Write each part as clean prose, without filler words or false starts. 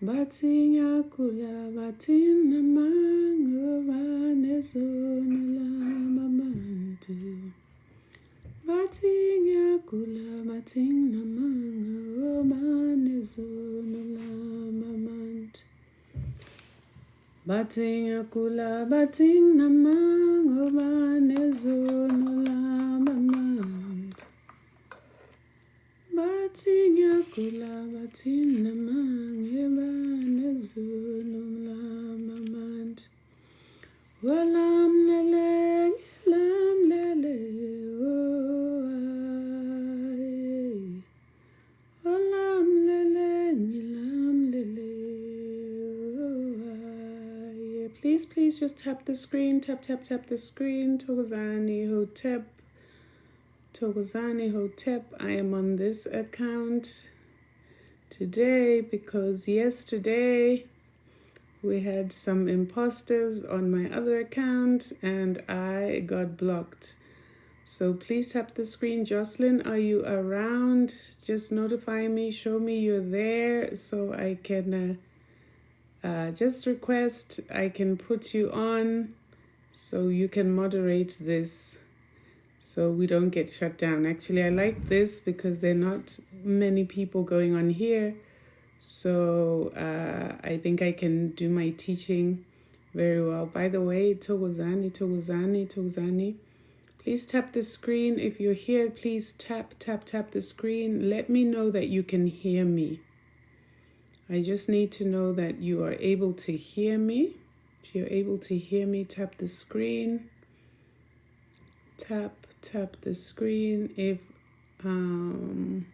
Batinya kula batina mango vanezonula mamantu. Batinya kula batina mango vanezonula mamantu. Batinya kula batina mango vanezonula mamantu. Batinya kula batina mango vanezonula mamantu. Walam lele, lam lele, oh ay. Walam lele, lam lele, oh ay. Please just tap the screen, tap the screen. Thokozani Hotep. I am on this account today because yesterday we had some imposters on my other account and I got blocked. So please tap the screen. Jocelyn, are you around? Just notify me, show me you're there so I can just request, I can put you on so you can moderate this so we don't get shut down. Actually, I like this because there are not many people going on here. So I think I can do my teaching very well. By the way, Thokozani. Please tap the screen. If you're here, please tap the screen. Let me know that you can hear me. I just need to know that you are able to hear me. If you're able to hear me, tap the screen. Tap the screen. If are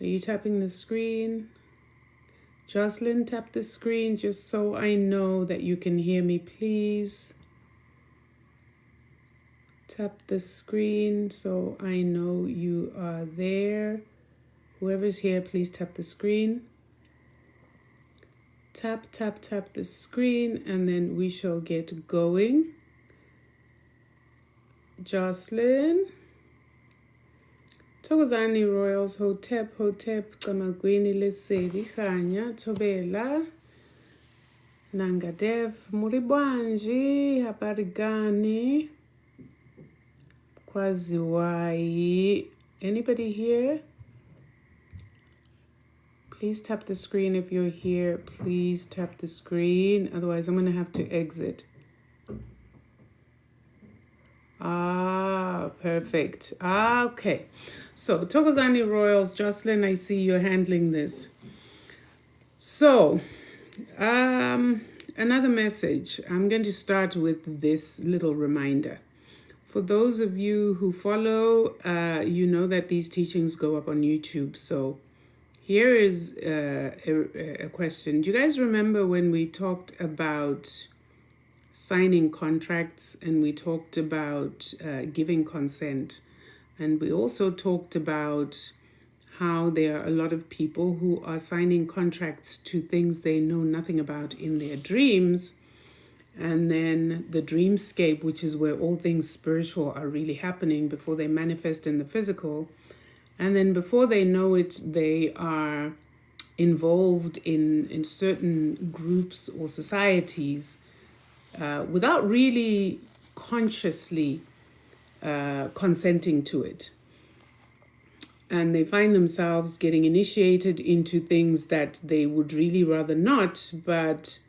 you tapping the screen? Jocelyn, tap the screen just so I know that you can hear me, please. Tap the screen so I know you are there. Whoever's here, please tap the screen. Tap the screen and then we shall get going. Jocelyn. Thokozani Royals, Hotep, Kamagwini, Lesedi, Khanya, Tobela, Nangadev, Muribwanji, Habarigani, Kwaziwai. Anybody here? Please tap the screen if you're here. Please tap the screen. Otherwise, I'm going to have to exit. Perfect. Okay. So, Thokozani Royals, Jocelyn, I see you're handling this. So, another message. I'm going to start with this little reminder. For those of you who follow, you know that these teachings go up on YouTube. So, here is a question. Do you guys remember when we talked about signing contracts and we talked about giving consent? And we also talked about how there are a lot of people who are signing contracts to things they know nothing about in their dreams. And then the dreamscape, which is where all things spiritual are really happening before they manifest in the physical. And then before they know it, they are involved in certain groups or societies without really consciously consenting to it. And they find themselves getting initiated into things that they would really rather not, but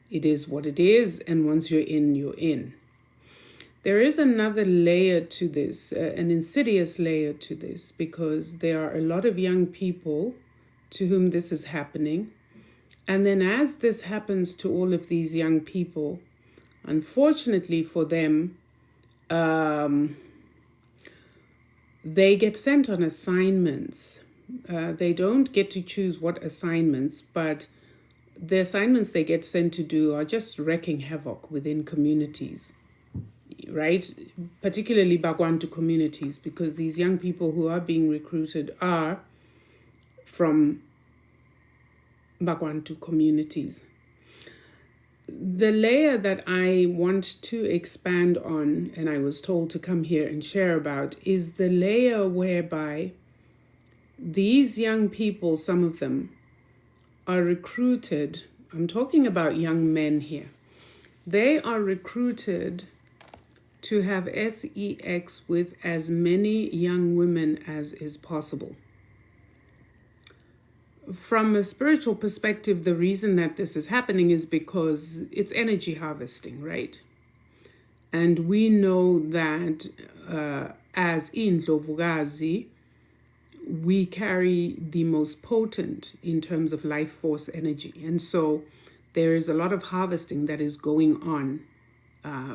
it is what it is. And once you're in, you're in. there is another layer to this, an insidious layer to this, because there are a lot of young people to whom this is happening. And then as this happens to all of these young people, unfortunately for them, they get sent on assignments. They don't get to choose what assignments, but the assignments they get sent to do are just wreaking havoc within communities, right? Particularly Bagwantu communities, because these young people who are being recruited are from Bagwantu communities. The layer that I want to expand on, and I was told to come here and share about, is the layer whereby these young people, some of them, are recruited. I'm talking about young men here. They are recruited to have sex with as many young women as is possible. From a spiritual perspective, the reason that this is happening is because it's energy harvesting, right? And we know that as Indlovukazi, we carry the most potent in terms of life force energy. And so there is a lot of harvesting that is going on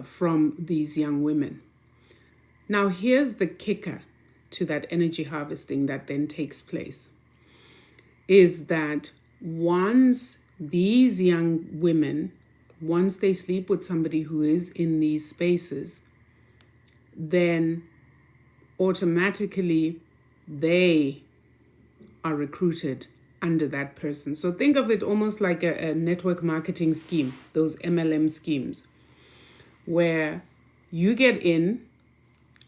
from these young women. Now, here's the kicker to that energy harvesting that then takes place, is that once these young women, once they sleep with somebody who is in these spaces, then automatically they are recruited under that person. So think of it almost like a network marketing scheme, those MLM schemes, where you get in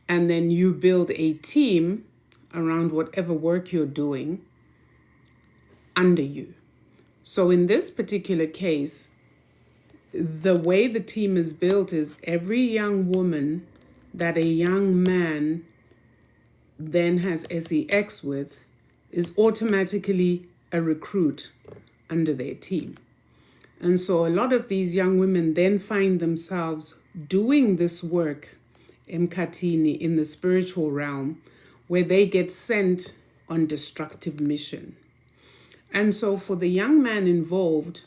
and then you build a team around whatever work you're doing under you. So in this particular case, the way the team is built is every young woman that a young man then has sex with is automatically a recruit under their team. And so a lot of these young women then find themselves doing this work emkhathini, in the spiritual realm, where they get sent on destructive mission. And so for the young man involved,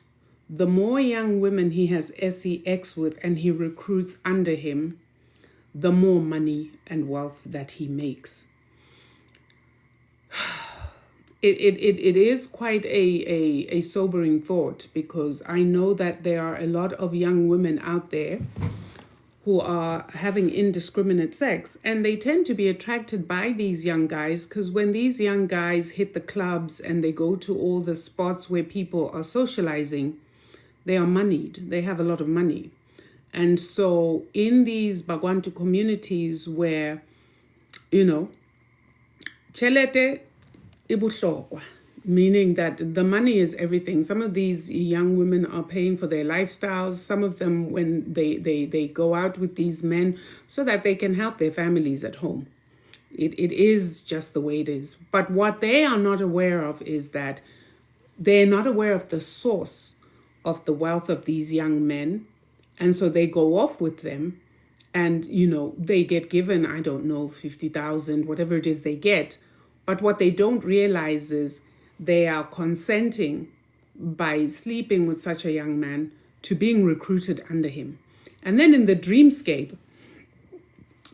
the more young women he has sex with and he recruits under him, the more money and wealth that he makes. It is quite a sobering thought, because I know that there are a lot of young women out there who are having indiscriminate sex, and they tend to be attracted by these young guys, because when these young guys hit the clubs and they go to all the spots where people are socializing, they are moneyed. They have a lot of money. And so in these Bagwantu communities where, chelete ibuhlokwa, meaning that the money is everything. Some of these young women are paying for their lifestyles. Some of them, when they go out with these men so that they can help their families at home. It is just the way it is. But what they are not aware of is that they're not aware of the source of the wealth of these young men. And so they go off with them and, they get given, 50,000, whatever it is they get. But what they don't realize is they are consenting by sleeping with such a young man to being recruited under him. And then in the dreamscape,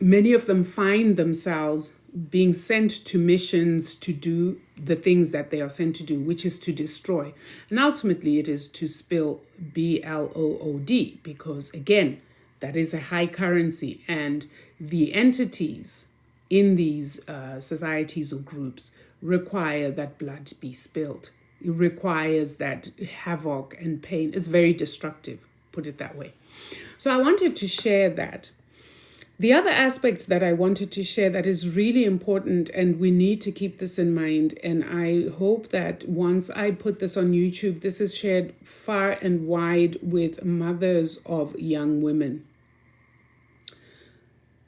many of them find themselves being sent to missions to do the things that they are sent to do, which is to destroy. And ultimately it is to spill blood, because again, that is a high currency, and the entities in these societies or groups require that blood be spilled. It requires that havoc and pain. It's very destructive, put it that way. So I wanted to share that. The other aspect that I wanted to share that is really important, and we need to keep this in mind, and I hope that once I put this on YouTube, this is shared far and wide with mothers of young women.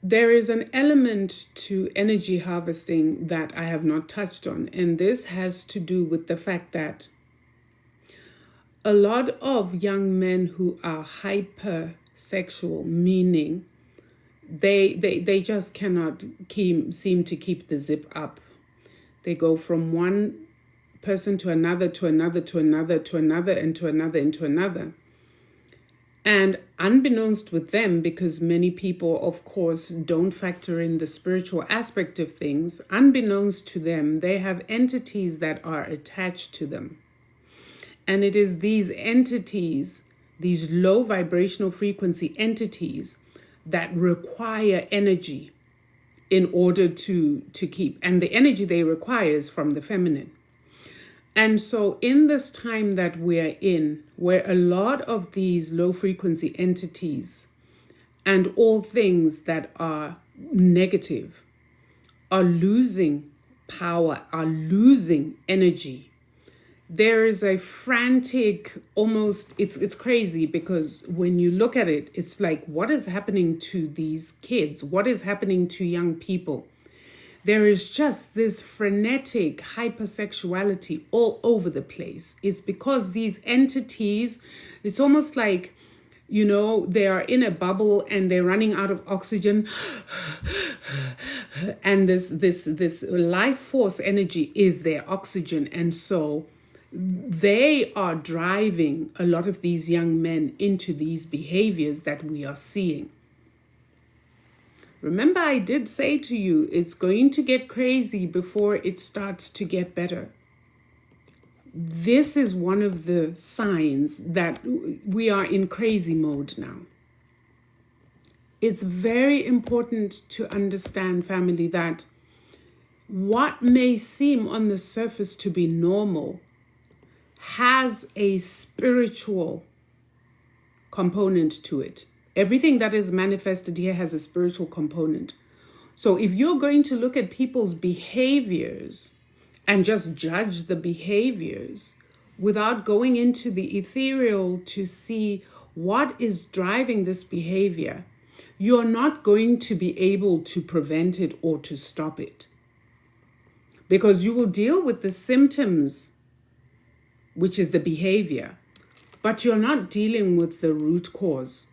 There is an element to energy harvesting that I have not touched on, and this has to do with the fact that a lot of young men who are hypersexual, meaning they just cannot seem to keep the zip up. They go from one person to another, to another, to another, to another, and to another, and to another. And unbeknownst with them, because many people, of course, don't factor in the spiritual aspect of things, unbeknownst to them, they have entities that are attached to them. And it is these entities, these low vibrational frequency entities, that require energy in order to keep. And the energy they require is from the feminine. And so in this time that we're in, where a lot of these low frequency entities and all things that are negative are losing power, are losing energy, there is a frantic, almost, it's crazy, because when you look at it, it's like, what is happening to these kids? What is happening to young people? There is just this frenetic hypersexuality all over the place. It's because these entities, it's almost like, they are in a bubble and they're running out of oxygen. And this life force energy is their oxygen. And so they are driving a lot of these young men into these behaviors that we are seeing. Remember, I did say to you, it's going to get crazy before it starts to get better. This is one of the signs that we are in crazy mode now. It's very important to understand, family, that what may seem on the surface to be normal has a spiritual component to it. Everything that is manifested here has a spiritual component. So if you're going to look at people's behaviors and just judge the behaviors without going into the ethereal to see what is driving this behavior, you're not going to be able to prevent it or to stop it. Because you will deal with the symptoms, which is the behavior, but you're not dealing with the root cause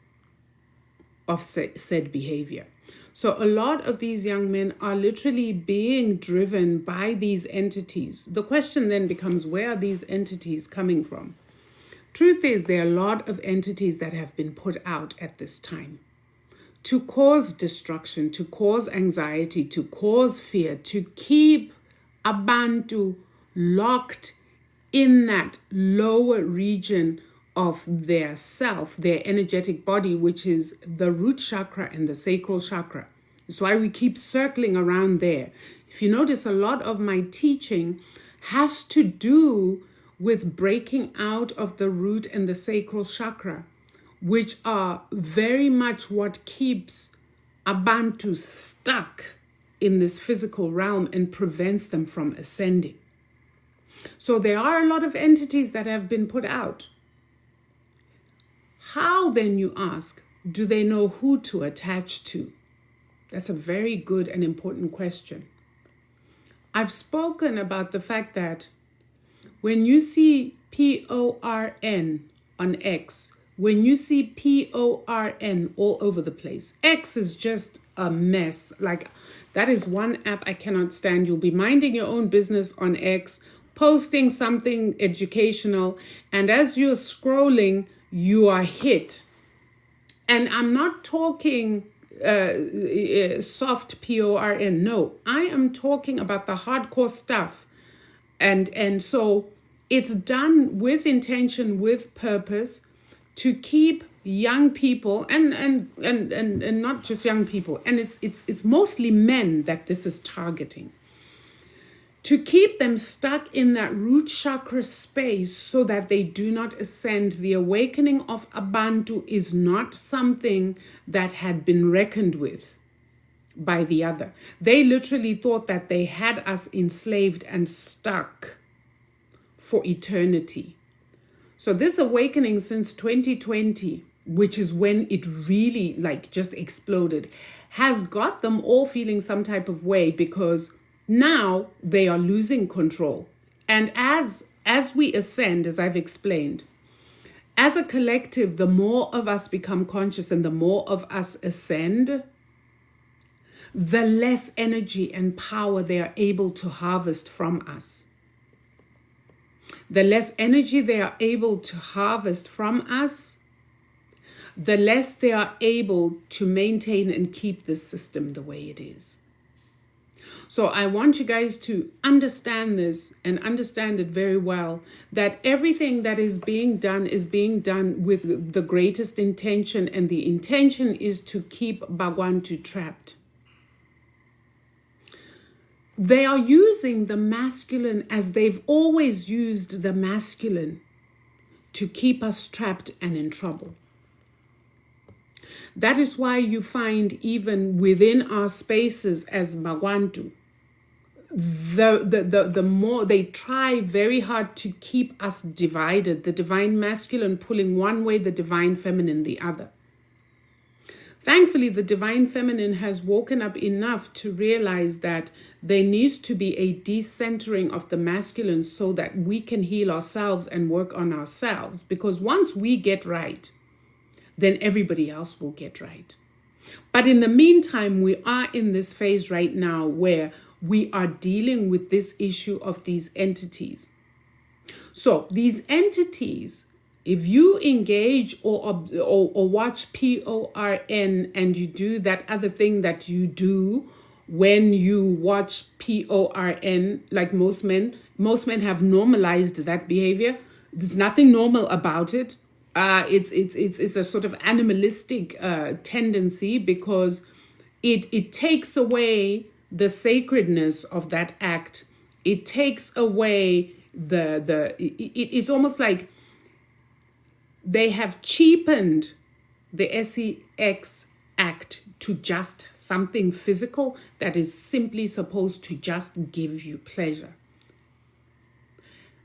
of said behavior. So a lot of these young men are literally being driven by these entities. The question then becomes, where are these entities coming from? Truth is, there are a lot of entities that have been put out at this time to cause destruction, to cause anxiety, to cause fear, to keep abantu locked in that lower region of their self, their energetic body, which is the root chakra and the sacral chakra. That's why we keep circling around there. If you notice, a lot of my teaching has to do with breaking out of the root and the sacral chakra, which are very much what keeps abantu stuck in this physical realm and prevents them from ascending. So there are a lot of entities that have been put out. How then, you ask, do they know who to attach to? That's a very good and important question. I've spoken about the fact that when you see PORN on X, when you see PORN all over the place, X is just a mess. Like, that is one app I cannot stand. You'll be minding your own business on X, posting something educational, and as you're scrolling, you are hit. And I'm not talking soft PORN. No, I am talking about the hardcore stuff. And so it's done with intention, with purpose, to keep young people and not just young people. And it's mostly men that this is targeting, to keep them stuck in that root chakra space so that they do not ascend. The awakening of abantu is not something that had been reckoned with by the other. They literally thought that they had us enslaved and stuck for eternity. So this awakening since 2020, which is when it really just exploded, has got them all feeling some type of way, because now they are losing control. And as we ascend, as I've explained, as a collective, the more of us become conscious and the more of us ascend, the less energy and power they are able to harvest from us. The less energy they are able to harvest from us, the less they are able to maintain and keep this system the way it is. So I want you guys to understand this and understand it very well, that everything that is being done with the greatest intention, and the intention is to keep Bagwantu trapped. They are using the masculine as they've always used the masculine to keep us trapped and in trouble. That is why you find even within our spaces as Bagwantu, the more they try very hard to keep us divided, the divine masculine pulling one way, the divine feminine the other. Thankfully, the divine feminine has woken up enough to realize that there needs to be a decentering of the masculine so that we can heal ourselves and work on ourselves. Because once we get right, then everybody else will get right. But in the meantime, we are in this phase right now where we are dealing with this issue of these entities. So these entities, if you engage or watch PORN and you do that other thing that you do when you watch PORN, like most men have normalized that behavior. There's nothing normal about it. It's a sort of animalistic tendency, because it takes away the sacredness of that act. It takes away it's almost like they have cheapened the sex act to just something physical that is simply supposed to just give you pleasure,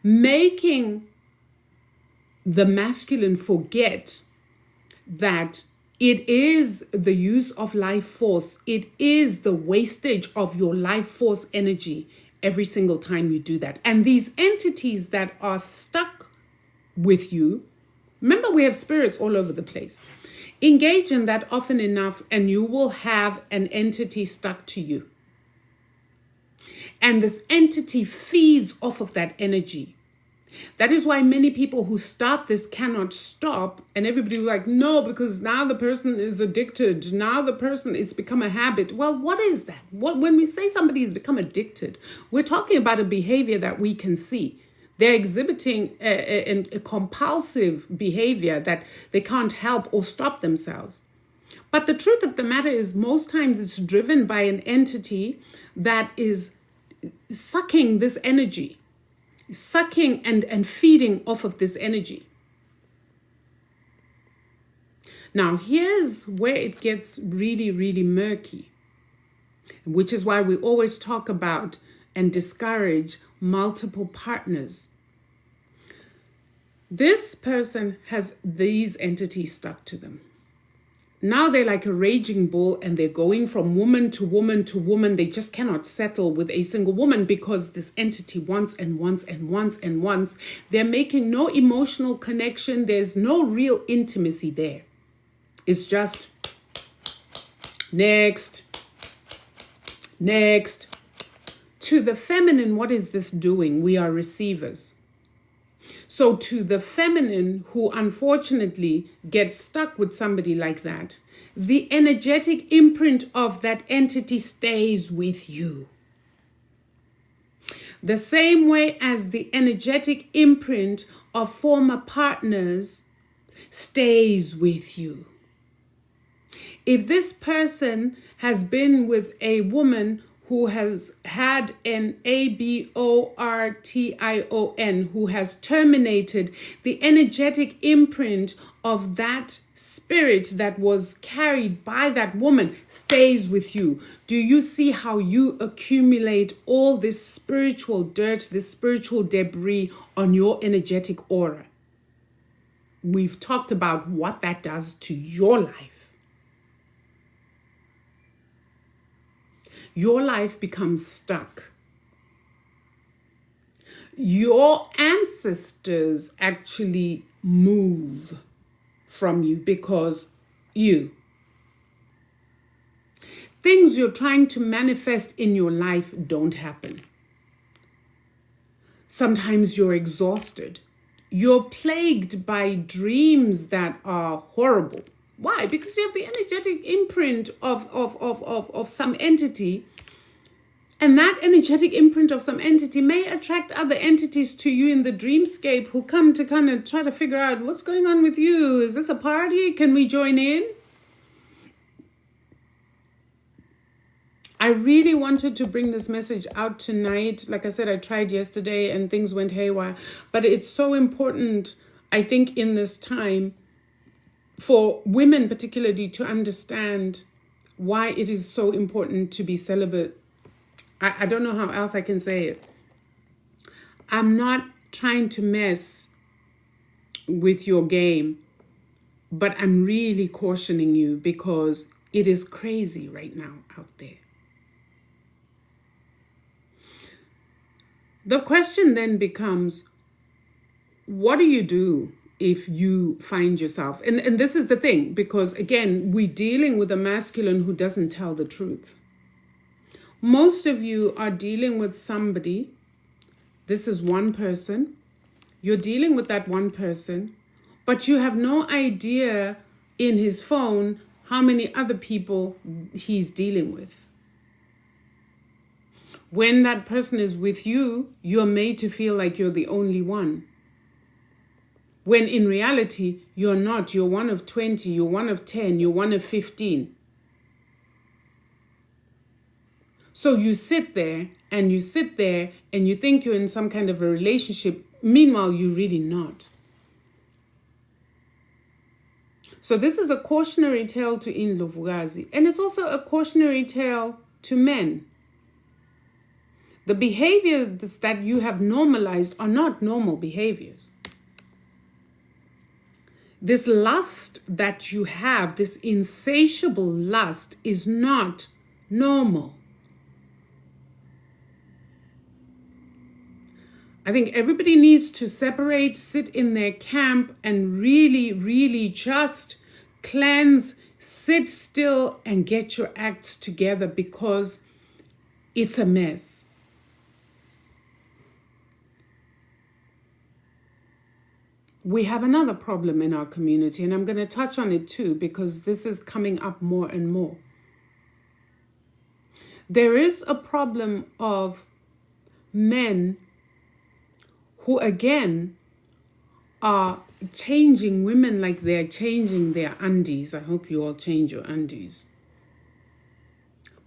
making the masculine forget that it is the use of life force. It is the wastage of your life force energy every single time you do that. And these entities that are stuck with you, remember, we have spirits all over the place. Engage in that often enough and you will have an entity stuck to you. And this entity feeds off of that energy. That is why many people who start this cannot stop, and everybody was like, no, because now the person is addicted. Now the person, it's become a habit. Well, what is that? When we say somebody has become addicted, we're talking about a behavior that we can see. They're exhibiting a compulsive behavior that they can't help or stop themselves. But the truth of the matter is, most times it's driven by an entity that is sucking this energy, sucking and feeding off of this energy. Now, here's where it gets really, really murky, which is why we always talk about and discourage multiple partners. This person has these entities stuck to them. Now they're like a raging bull and they're going from woman to woman to woman. They just cannot settle with a single woman because this entity wants and wants and wants and wants. They're making no emotional connection. There's no real intimacy there. It's just next. To the feminine, what is this doing? We are receivers. So to the feminine who unfortunately gets stuck with somebody like that, the energetic imprint of that entity stays with you. The same way as the energetic imprint of former partners stays with you. If this person has been with a woman who has had an abortion, who has terminated the energetic imprint of that spirit that was carried by that woman, stays with you. Do you see how you accumulate all this spiritual dirt, this spiritual debris on your energetic aura? We've talked about what that does to your life. Your life becomes stuck. Your ancestors actually move from you because you. Things you're trying to manifest in your life don't happen. Sometimes you're exhausted. You're plagued by dreams that are horrible. Why? Because you have the energetic imprint of some entity. And that energetic imprint of some entity may attract other entities to you in the dreamscape who come to kind of try to figure out what's going on with you. Is this a party? Can we join in? I really wanted to bring this message out tonight. Like I said, I tried yesterday and things went haywire. But it's so important, I think, in this time for women particularly to understand why it is so important to be celibate. I don't know how else I can say it. I'm not trying to mess with your game, but I'm really cautioning you because it is crazy right now out there. The question then becomes, what do you do if you find yourself? And this is the thing, because again, we're dealing with a masculine who doesn't tell the truth. Most of you are dealing with somebody. This is one person. You're dealing with that one person, but you have no idea in his phone how many other people he's dealing with. When that person is with you, you're made to feel like you're the only one. When in reality, you're not. You're one of 20, you're one of 10, you're one of 15. So you sit there and you think you're in some kind of a relationship. Meanwhile, you're really not. So this is a cautionary tale to Indlovukazi. And it's also a cautionary tale to men. The behaviors that you have normalized are not normal behaviors. This lust that you have, this insatiable lust, is not normal. I think everybody needs to separate, sit in their camp, and really, really just cleanse, sit still, and get your acts together because it's a mess. We have another problem in our community, and I'm going to touch on it too because this is coming up more and more. There is a problem of men who, again, are changing women like they're changing their undies. I hope you all change your undies.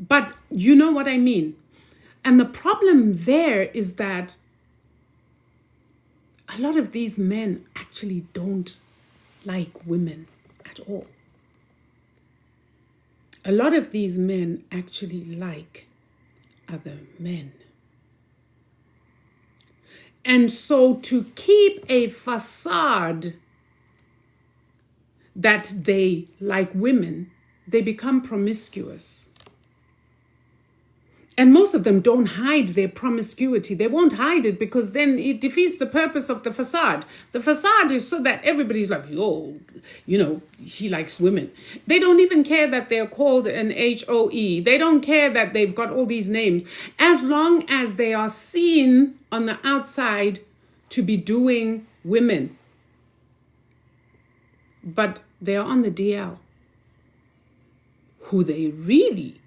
But you know what I mean. And the problem there is that a lot of these men actually don't like women at all. A lot of these men actually like other men. And so to keep a facade that they like women, they become promiscuous. And most of them don't hide their promiscuity. They won't hide it because then it defeats the purpose of the facade. The facade is so that everybody's like, oh, he likes women. They don't even care that they're called an HOE. They don't care that they've got all these names. As long as they are seen on the outside to be doing women. But they are on the DL. Who they really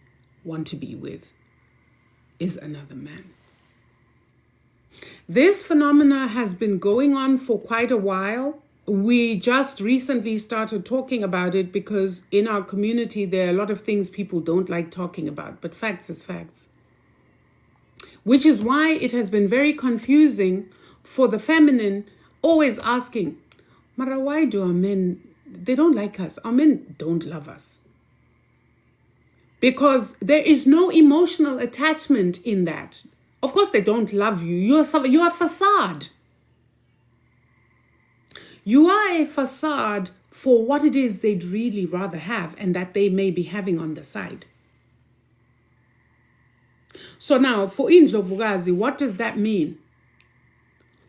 want to be with is another man. This phenomena has been going on for quite a while. We just recently started talking about it because in our community there are a lot of things people don't like talking about, but facts is facts. Which is why it has been very confusing for the feminine, always asking, Mara, why do our men, they don't like us, our men don't love us? Because there is no emotional attachment in that. Of course, they don't love you. You are a facade. You are a facade for what it is they'd really rather have and that they may be having on the side. So now, for Indlovukazi, what does that mean?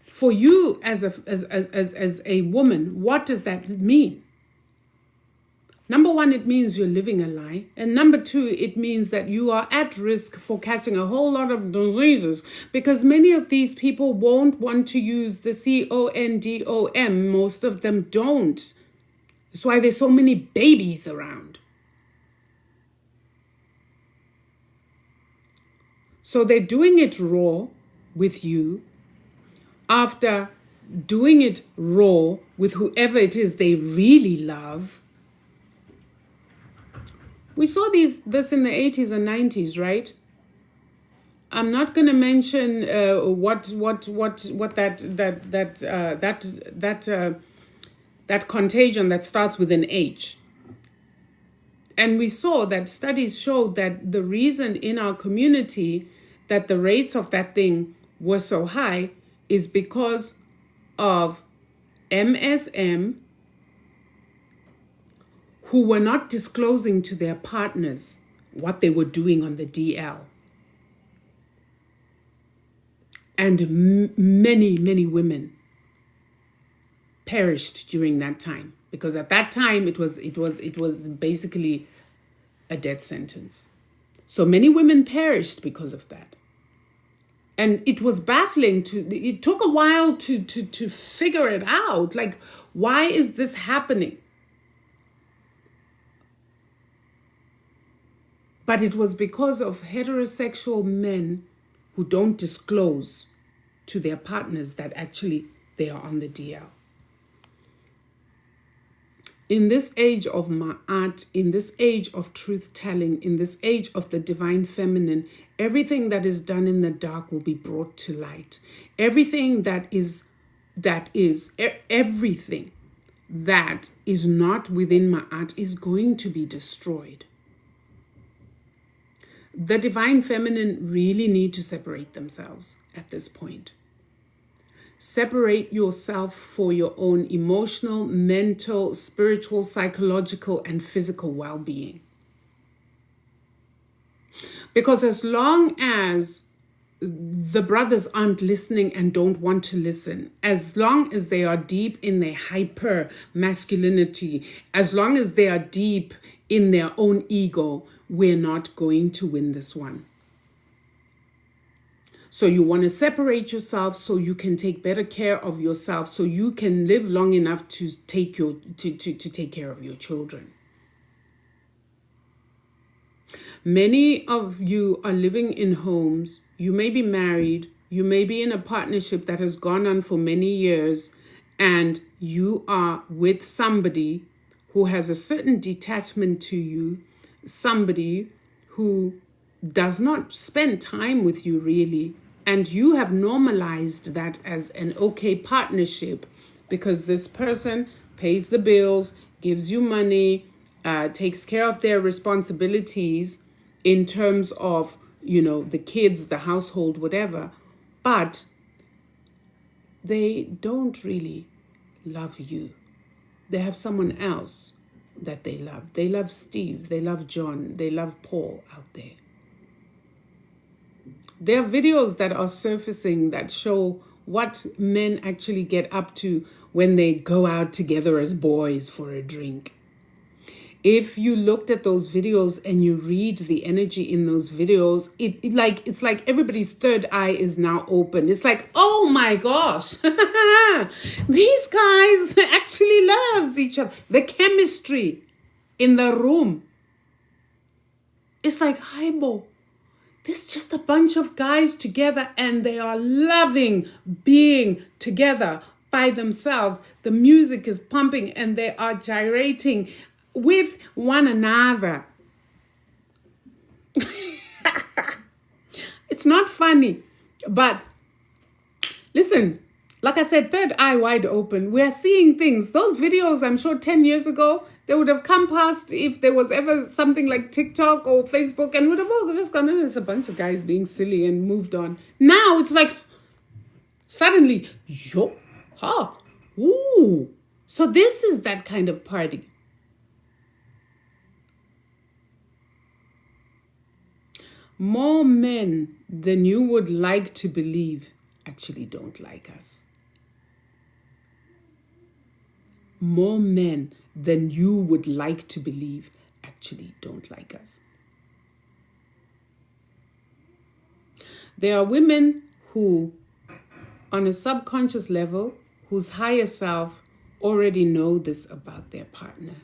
For you as a woman, what does that mean? Number one, it means you're living a lie. And number two, it means that you are at risk for catching a whole lot of diseases, because many of these people won't want to use the condom. Most of them don't. That's why there's so many babies around. So they're doing it raw with you after doing it raw with whoever it is they really love. We saw this in the 80s and 90s, right? I'm not going to mention that contagion that starts with an H. And we saw that studies showed that the reason in our community that the rates of that thing were so high is because of MSM who were not disclosing to their partners what they were doing on the DL. And many, many women perished during that time, because at that time it was basically a death sentence. So many women perished because of that. And it was baffling it took a while to figure it out. Like, why is this happening? But it was because of heterosexual men who don't disclose to their partners that actually they are on the DL. In this age of Ma'at, in this age of truth-telling, in this age of the divine feminine, everything that is done in the dark will be brought to light. Everything everything that is not within Ma'at is going to be destroyed. The divine feminine really need to separate themselves at this point. Separate yourself for your own emotional, mental, spiritual, psychological, and physical well-being. Because as long as the brothers aren't listening and don't want to listen, as long as they are deep in their hyper masculinity, as long as they are deep in their own ego, we're not going to win this one. So you want to separate yourself so you can take better care of yourself, so you can live long enough to take care of your children. Many of you are living in homes. You may be married. You may be in a partnership that has gone on for many years, and you are with somebody who has a certain detachment to you, somebody who does not spend time with you really, and you have normalized that as an okay partnership because this person pays the bills, gives you money, takes care of their responsibilities in terms of, the kids, the household, whatever, but they don't really love you. They have someone else that they love. They love Steve, they love John, they love Paul out there. There are videos that are surfacing that show what men actually get up to when they go out together as boys for a drink. If you looked at those videos and you read the energy in those videos, it's like everybody's third eye is now open. It's like, oh my gosh, these guys actually loves each other. The chemistry in the room. It's like, Haibo, this is just a bunch of guys together and they are loving being together by themselves. The music is pumping and they are gyrating with one another. It's not funny, but listen, like I said, third eye wide open. We're seeing things. Those videos, I'm sure 10 years ago, they would have come past if there was ever something like TikTok or Facebook, and would have all just gone, there's a bunch of guys being silly and moved on. Now it's like, suddenly, ooh. So this is that kind of party. More men than you would like to believe actually don't like us. More men than you would like to believe actually don't like us. There are women who, on a subconscious level, whose higher self already know this about their partner.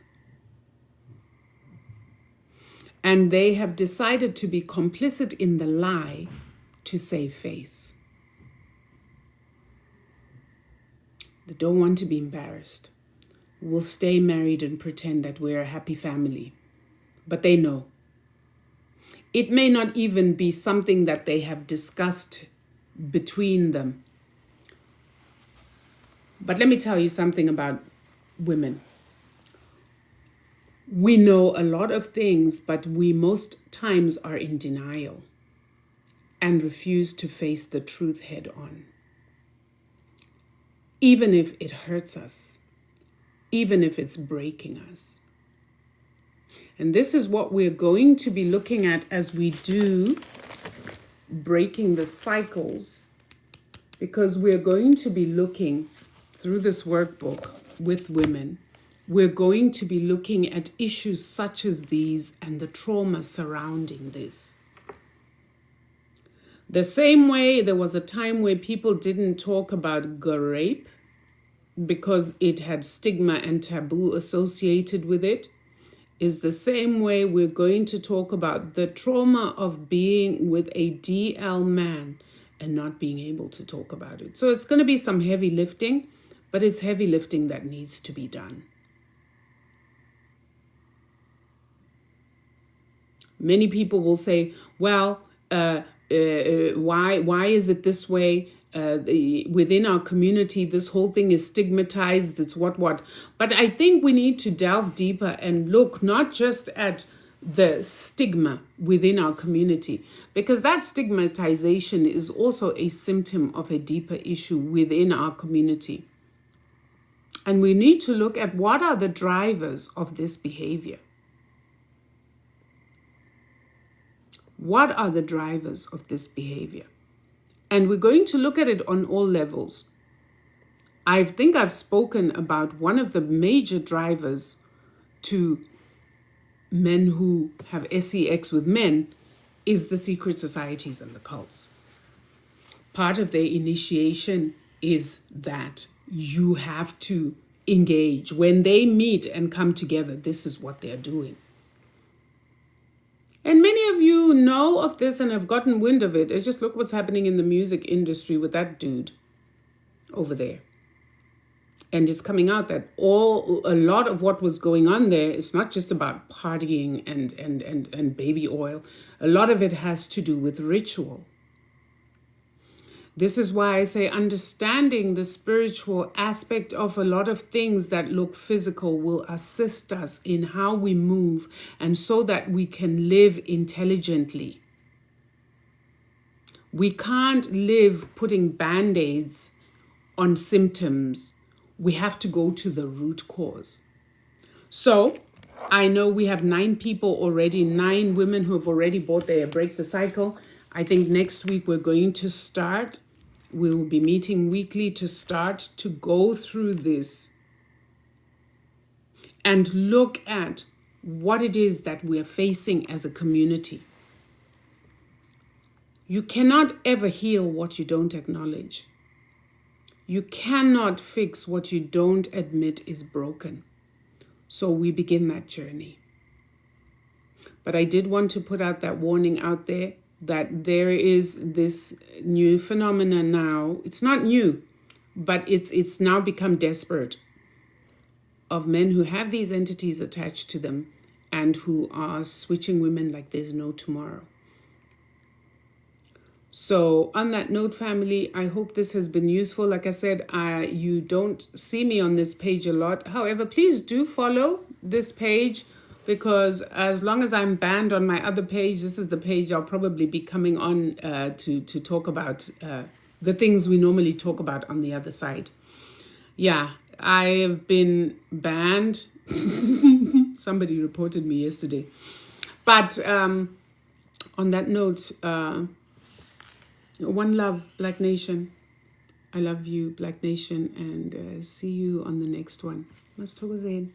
And they have decided to be complicit in the lie to save face. They don't want to be embarrassed. We'll stay married and pretend that we're a happy family. But they know. It may not even be something that they have discussed between them. But let me tell you something about women. We know a lot of things, but we most times are in denial and refuse to face the truth head on. Even if it hurts us, even if it's breaking us. And this is what we're going to be looking at as we do breaking the cycles, because we're going to be looking through this workbook with women. We're going to be looking at issues such as these and the trauma surrounding this. The same way there was a time where people didn't talk about rape because it had stigma and taboo associated with it, is the same way we're going to talk about the trauma of being with a DL man and not being able to talk about it. So it's going to be some heavy lifting, but it's heavy lifting that needs to be done. Many people will say, well, why is it this way? Within our community, this whole thing is stigmatized. It's what. But I think we need to delve deeper and look not just at the stigma within our community, because that stigmatization is also a symptom of a deeper issue within our community. And we need to look at what are the drivers of this behavior. What are the drivers of this behavior? And we're going to look at it on all levels. I think I've spoken about one of the major drivers to men who have sex with men is the secret societies and the cults. Part of their initiation is that you have to engage. When they meet and come together, this is what they're doing. And many of you know of this and have gotten wind of it. Just look what's happening in the music industry with that dude over there. And it's coming out that a lot of what was going on there is not just about partying and baby oil. A lot of it has to do with ritual. This is why I say understanding the spiritual aspect of a lot of things that look physical will assist us in how we move, and so that we can live intelligently. We can't live putting band-aids on symptoms. We have to go to the root cause. So I know we have 9 people already, 9 women who have already bought their Break the Cycle. I think next week we're going to start. We will be meeting weekly to start to go through this and look at what it is that we're facing as a community. You cannot ever heal what you don't acknowledge. You cannot fix what you don't admit is broken. So we begin that journey. But I did want to put out that warning out there that there is this new phenomenon now. It's not new, but it's now become desperate, of men who have these entities attached to them and who are switching women like there's no tomorrow. So on that note, family, I hope this has been useful. Like I said, you don't see me on this page a lot. However, please do follow this page, because as long as I'm banned on my other page, this is the page I'll probably be coming on to talk about the things we normally talk about on the other side. Yeah, I have been banned. Somebody reported me yesterday. But on that note, one love, Black Nation. I love you, Black Nation, and see you on the next one. Mas thokozeni.